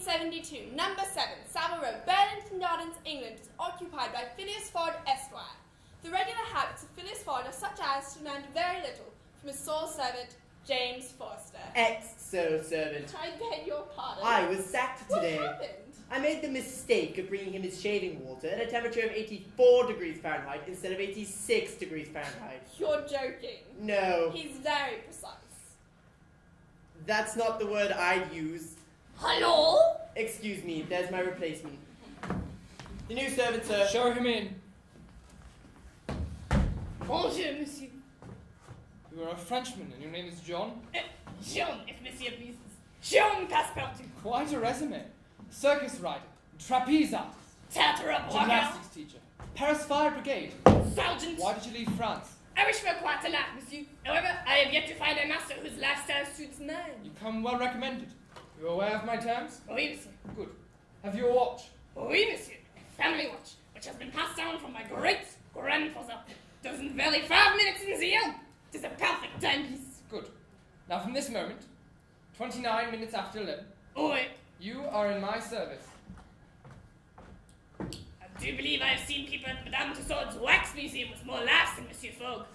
1872, number 7, Savile Road, Burlington Gardens, England, is occupied by Phileas Fogg, Esquire. The regular habits of Phileas Fogg are such as to learn very little from his sole servant, James Forster. Ex-sole servant. I beg your pardon. I was sacked today. What happened? I made the mistake of bringing him his shaving water at a temperature of 84 degrees Fahrenheit instead of 86 degrees Fahrenheit. You're joking. No, He's very precise. that's not the word I'd use. Hello? Excuse me, there's my replacement. The new servant, sir. Show him in. Bonjour, monsieur. You are a Frenchman and your name is John? Jean, if monsieur pleases. Jean Passepartout. Quite a resume. Circus rider, trapeze artist, Theatre of Royal. gymnastics teacher, Paris Fire Brigade. Sergeant. Why did you leave France? I wish for quite a lot, monsieur. However, I have yet to find a master whose lifestyle suits mine. You come well recommended. You aware of my terms? Oui, monsieur. Good. Have you a watch? Oui, monsieur. A family watch, which has been passed down from my great-grandfather. Doesn't vary 5 minutes in the year. It is a perfect timepiece. Good. Now from this moment, 29 minutes after 11, Oui. you are in my service. I do believe I have seen people at Madame Tussauds Wax Museum with more laughs than Monsieur Fogg.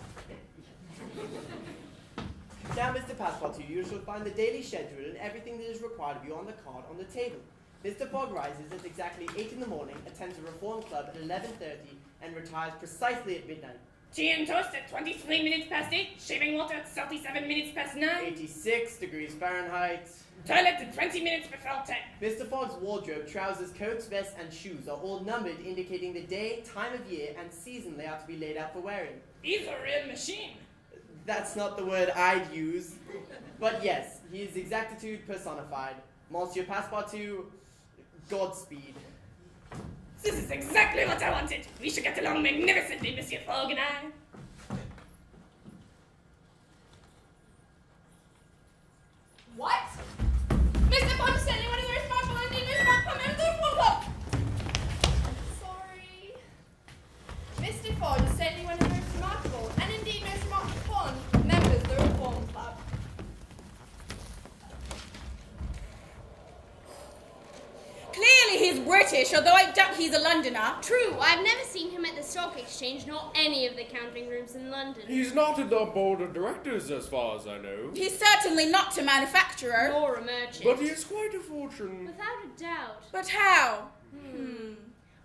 Now, Mr. Passepartout, you shall find the daily schedule and everything that is required of you on the card on the table. Mr. Fogg rises at exactly 8 in the morning, attends a reform club at 11:30, and retires precisely at midnight. Tea and toast at 23 minutes past 8. Shaving water at 37 minutes past 9. 86 degrees Fahrenheit. Toilet at 20 minutes before 10. Mr. Fogg's wardrobe, trousers, coats, vests, and shoes are all numbered, indicating the day, time of year, and season they are to be laid out for wearing. He's a real machine. That's not the word I'd use. But yes, he is exactitude personified. Monsieur Passepartout, Godspeed. This is exactly what I wanted. We should get along magnificently, Monsieur Fogg and I. What? Mr. Fogg is sending one of your remarkable and indeed remarkable members of the Reform Club. Sorry. Mr. Fogg is sending one of your remarkable and indeed most remarkable members of the Reform Club. Clearly he's British, although I doubt he's a Londoner. True, I've never seen him at the Stock Exchange nor any of the counting rooms in London. He's not in the board of directors, as far as I know. He's certainly not a manufacturer. Nor a merchant. But he is quite a fortune. Without a doubt. But how?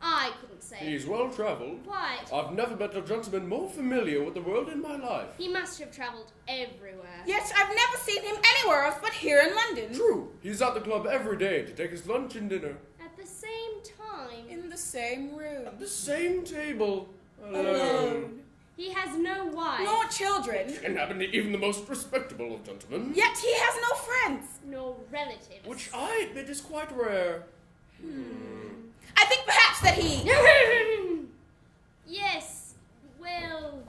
I couldn't say. He's well travelled. Quite. I've never met a gentleman more familiar with the world in my life. He must have travelled everywhere. Yet I've never seen him anywhere else but here in London. True, he's at the club every day to take his lunch and dinner. At the same time, In the same room. At the same table. Alone. Alone. he has no wife, Nor children. And happen to even the most respectable of gentlemen. Yet he has no friends. nor relatives. Which I admit is quite rare. I think perhaps that he... Yes, well,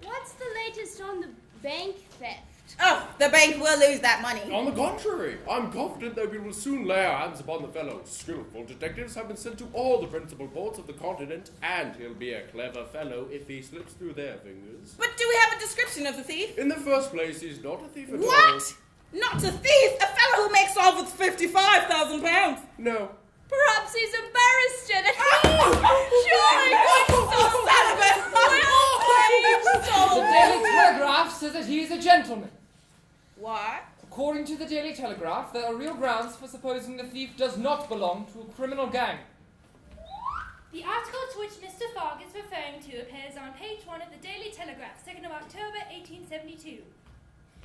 what's the latest on the bank theft? Oh, the bank will lose that money. On the contrary, I'm confident that we will soon lay our hands upon the fellow. Skillful detectives have been sent to all the principal ports of the continent, and he'll be a clever fellow if he slips through their fingers. But do we have a description of the thief? In the first place, he's not a thief at all. What? Not a thief? A fellow who makes off with £55,000. No. Perhaps he's a barrister that The Daily Telegraph says that he is a gentleman. What? According to the Daily Telegraph, there are real grounds for supposing the thief does not belong to a criminal gang. The article to which Mr. Fogg is referring to appears on page 1 of the Daily Telegraph, 2nd of October, 1872.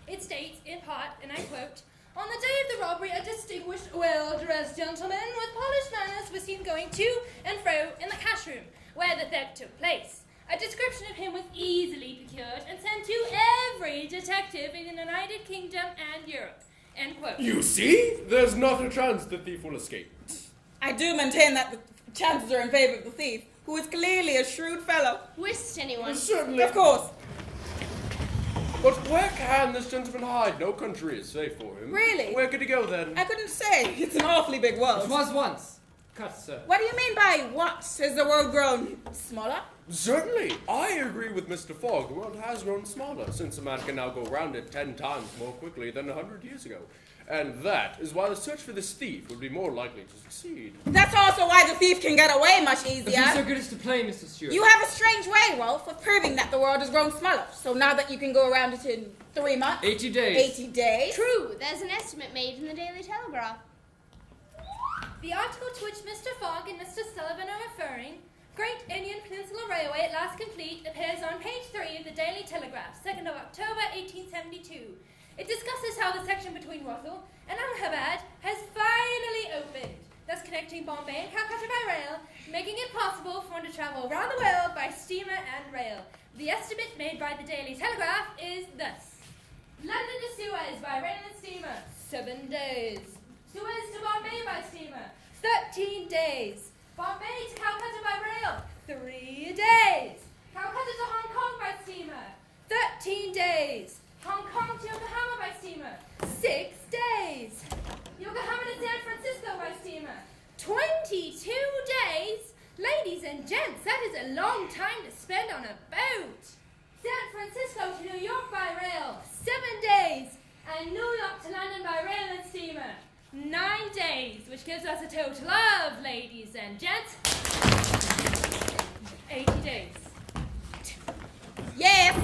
It states, in part, and I quote, "On the day of the robbery, a distinguished, well-dressed gentleman with polished manners was seen going to and fro in the cash room, where the theft took place. A description of him was easily procured and sent to every detective in the United Kingdom and Europe." End quote. You see? There's not a chance the thief will escape. I do maintain that the chances are in favor of the thief, who is clearly a shrewd fellow. Whist anyone. Certainly. Of course. But where can this gentleman hide? No country is safe for him. Really? Where could he go then? I couldn't say. It's an awfully big world. It was once. Cut, sir. What do you mean by once? Has the world grown smaller? Certainly. I agree with Mr. Fogg. The world has grown smaller, since a man can now go round it 10 times more quickly than 100 years ago. And that is why the search for this thief would be more likely to succeed. That's also why the thief can get away much Be so easier. good as to play, Mr. Stewart. You have a strange way, Rolf, of proving that the world has grown smaller. So now that you can go around it in 3 months, 80 days. 80 days. True, there's an estimate made in the Daily Telegraph. The article to which Mr. Fogg and Mr. Sullivan are referring, Great Indian Peninsula Railway at last complete, appears on page 3 of the Daily Telegraph, 2nd of October 1872. It discusses how the section between Rothal and Allahabad has finally opened, thus connecting Bombay and Calcutta by rail, making it possible for one to travel around the world by steamer and rail. The estimate made by the Daily Telegraph is thus. London to Suez by rail and steamer, 7 days. Suez to Bombay by steamer, 13 days. Bombay to Calcutta by rail, 3 days. Calcutta to Hong Kong by steamer, 13 days. Hong Kong to Yokohama by steamer, 6 days. Yokohama to San Francisco by steamer, 22 days. Ladies and gents, that is a long time to spend on a boat. San Francisco to New York by rail, 7 days. And New York to London by rail and steamer, 9 days, which gives us a total of, ladies and gents, 80 days. Yes,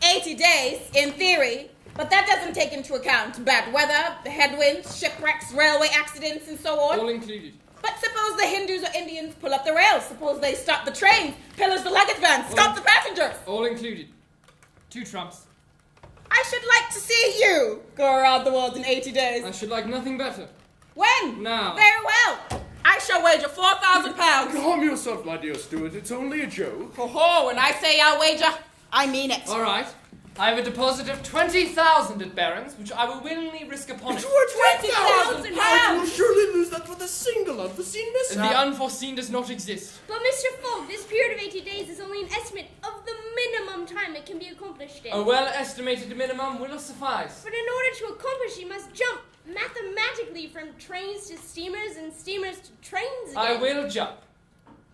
80 days, in theory, but that doesn't take into account bad weather, the headwinds, shipwrecks, railway accidents, and so on. All included. But suppose the Hindus or Indians pull up the rails. Suppose they stop the trains, pillage the luggage vans, stop the passengers. All included. 2 trumps. I should like to see you go around the world in 80 days. I should like nothing better. When? Now. Very well. I shall wager £4,000. Calm yourself, my dear Stuart. It's only a joke. Ho-ho, when I say I'll wager, I mean it. All right. I have a deposit of 20,000 at Barron's, which I will willingly risk upon it. £20,000. You will surely lose that with a single unforeseen The mishap. unforeseen does not exist. But Mr. Fogg, this period of 80 days is only an estimate of the minimum time it can be accomplished in. A well-estimated minimum will suffice. But in order to accomplish, you must jump mathematically from trains to steamers and steamers to trains again. I will jump.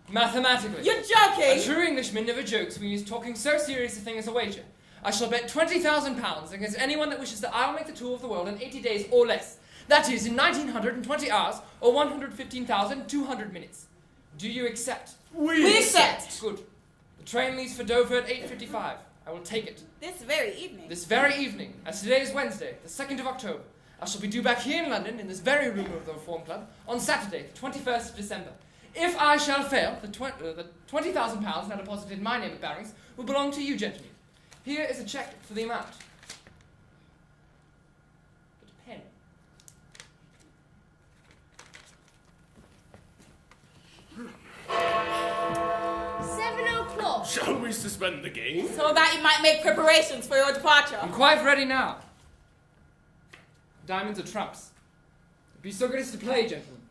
Mathematically. You're A joking. true Englishman never jokes when he's talking so serious a thing as a wager. I shall bet £20,000 against anyone that wishes that I will make the tour of the world in 80 days or less. That is, in 1920 hours or 115,200 minutes. Do you accept? We accept. Good. The train leaves for Dover at 8:55. I will take it. This very evening. This very evening, as today is Wednesday, the 2nd of October, I shall be due back here in London, in this very room of the Reform Club, on Saturday, the 21st of December. If I shall fail, the £20,000 now deposited in my name at Barings will belong to you, gentlemen. Here is a cheque for the amount. But a pen. £7 Shall we suspend the game? So that you might make preparations for your departure. I'm quite ready now. Diamonds are trumps. Be so good as to play, gentlemen.